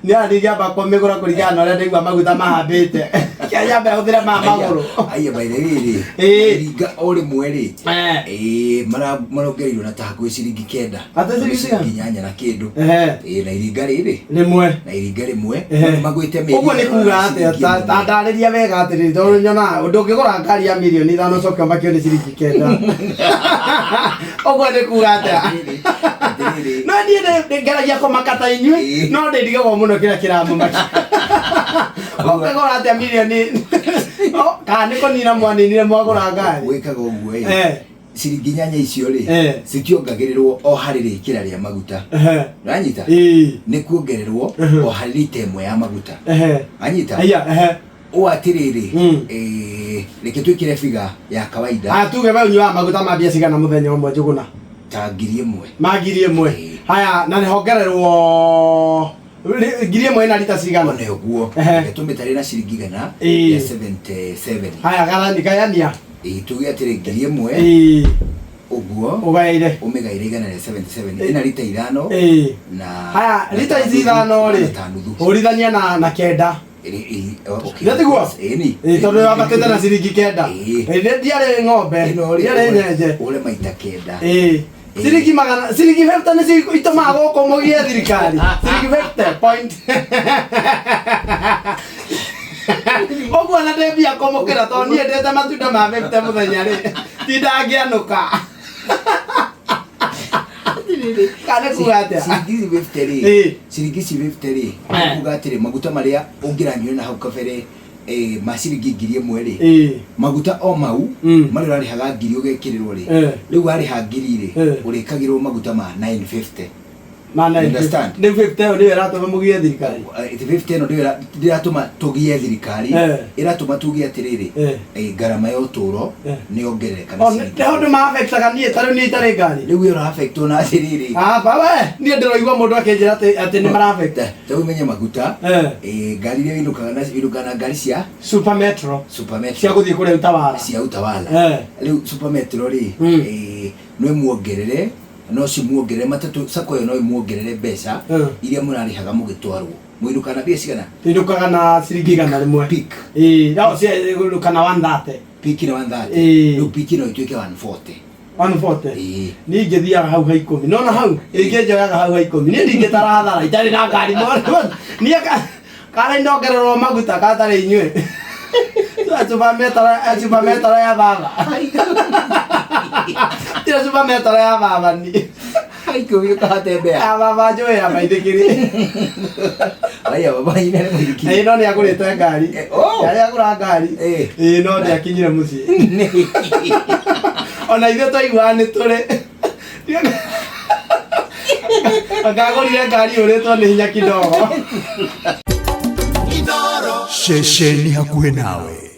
ni ariga bakwa megura kurigana ore ndigwa maguta mahambite kia yamba uthira maguru aya by the way riga ore mweri marongerirwo na tahakuhi ciringi 9 ata ciringi nyanya na kindu na iriga riri rimwe magwite meri uguo ni kuga ati ndariria wega ati tondu nyona ndungigura ngari ya milioni 5 coka makio ni ciringi 9 uguo ni kuga ati no ni ngeragia kumakata inyui no ndirigagwo muno kira kiramumaki ukagura ati milioni kana niko nina mwaninire mwagura ngari wikaga uguo ciringi nyanya icio ri cikiongagirirwo o hari rikira ria maguta uranyita ni kuongererwo o hari lita imwe ya maguta anyita o atiriri reke twikire figa ya kawaida tuge ba unywa maguta mambia cigana muthenya umwe njuguna ta 1,000 magiri imwe haya na ni hongererwo ngiri imwe na lita cigana ne uguo tumĩtare na ciringi gana ya 77 haya garani kayania tuge atire ngiri imwe uguo ugaire umegaire igana rĩa 77 ina lita 5 na haya lita ici 5 ri urithania na kenda Ndatiguo? Tondu wabatete na ciringi 9 ndiarĩ ng'ombe ndiarĩ nyenje ure maita 9 ciringi 50 nĩ itumaga gũkũ mũgie thirikari ciringi 50 point ũguo na ndĩ mbia kũmũkĩra tondũ niĩ ndĩte matunda ma 50 mũthenya rĩ ti ndangĩanũka kana kuga atia ciringi 50 ri kuga atire maguta maria ungiranywe na hau kabere maciringi 1,000 ri maguta o mau mari rarihaga ngiri ugekirirwo ri riu ariha ngiri ri urikagirwo maguta ma 950 understand ni 50 ndio iratuma mugie thirikari 50 ndio iratuma tugie thirikari iratuma tugie atiriri garama ya uturo ni ongereka na ciringi ndio ma affectaga nie tari ni tari ngari riu ira affect na atiriri bawe ni ndiroigwa mundu akenjira ati ni mara affect tau menye maguta ngari ria inukaga ngari cia super metro cia guthie kure utawala riu super metro ri no muongerere no cimuongerere matatu sako yo no imuongerere mbeca iria murarihaga mugitwarwo muirukana bia cigana irukaga na ciringi gana rimwe pick no cia irukana 130 pick na 130 no pick no ituike 140 ni ngithiaga hau ha 10 no na hau ingejoyaga hau ha 10 ni ndingitara hathara itari na ngari ni kana ndongererwo maguta katari inywe Super metro ya baba. Tira super metro ya baba ni. Ai kuyo katembea. Baba joe ya maithikiri. Aya baba ine ni muthikiri. No ni agurite ngari. Yari agura ngari. No ni akinyire mucii. Ona ithe twaigua ni turi. Akagurire ngari uritwo ni hinya kidogo. Inooro. Shesheni hakuhe nawe.